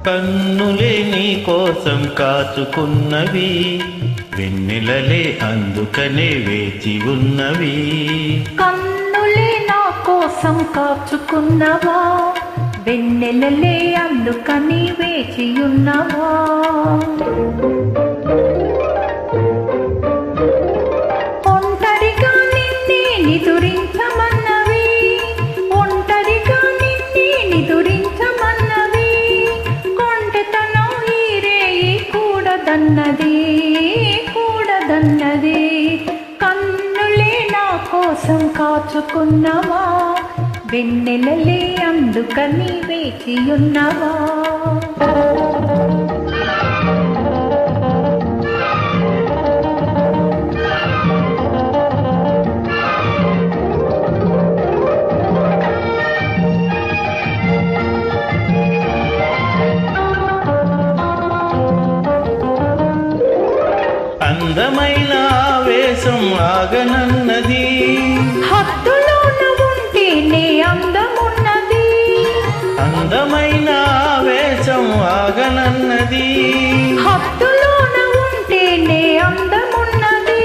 కన్నులే నీ కోసం కాచుకున్నవి, వెన్నెలలే అందుకనే వేచి ఉన్నవి. కన్నులే నా కోసం కాచుకున్నవా, వెన్నెలలే అందుకని వేచియున్నవా. ఒంటరిగా నిన్నే నిదురించమన్నవి, ఒంటరిగా నిన్నే నిదురించమన్నవి, కొంటెతనం ఈ రేయి కూడదన్నది, కూడదన్నది. కన్నులే నా కోసం కాచుకున్నవా, వెన్నెలలే అందుకని వేచియున్నవా. అందమైన ఆవేశం ఆగనన్నది, హద్దులోన ఉంటేనే అందమున్నది. అందమైన ఆవేశం ఆగనన్నది, హద్దులోన ఉంటేనే అందమున్నది.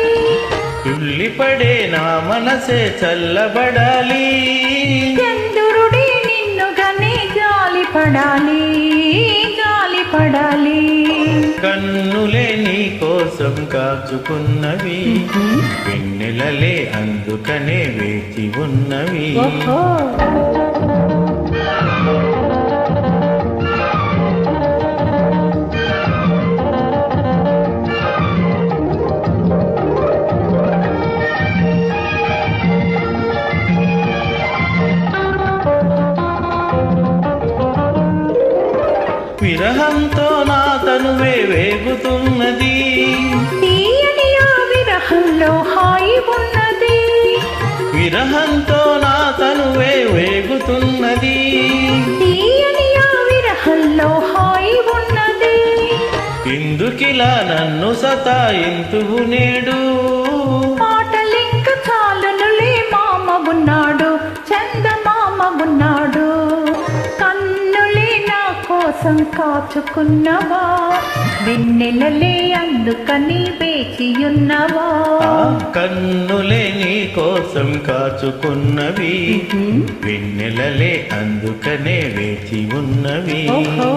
తుల్లిపడే నా మనసే చల్లబడాలి, చంద్రుడే నిన్నుగానే జాలిపడాలి, జాలిపడాలి. కన్నులే నీ కోసం కాచుకున్నవి, వెన్నెలలే అందుకనే వేచి ఉన్నవి. ఓహో. విరహంతో నా తనువే వేగుతున్నది, తీయని ఆ విరహంలో హాయి ఉన్నది. విరహంతో నా తనువే వేగుతున్నది, తీయని ఆ విరహంలో హాయి ఉన్నది. ఎందుకిలా నన్ను సతాయింతువు నేడు, పాటలింక చాలునులే మామగున్నాడు, చందమామగున్నాడు. కన్నులే నా కోసం కాచుకున్నవా, వెన్నెలలే అందుకని వేచియున్నవా. కన్నులే నీ కోసం కాచుకున్నవి, వెన్నెలలే అందుకనే వేచి ఉన్నవి. ఓహో.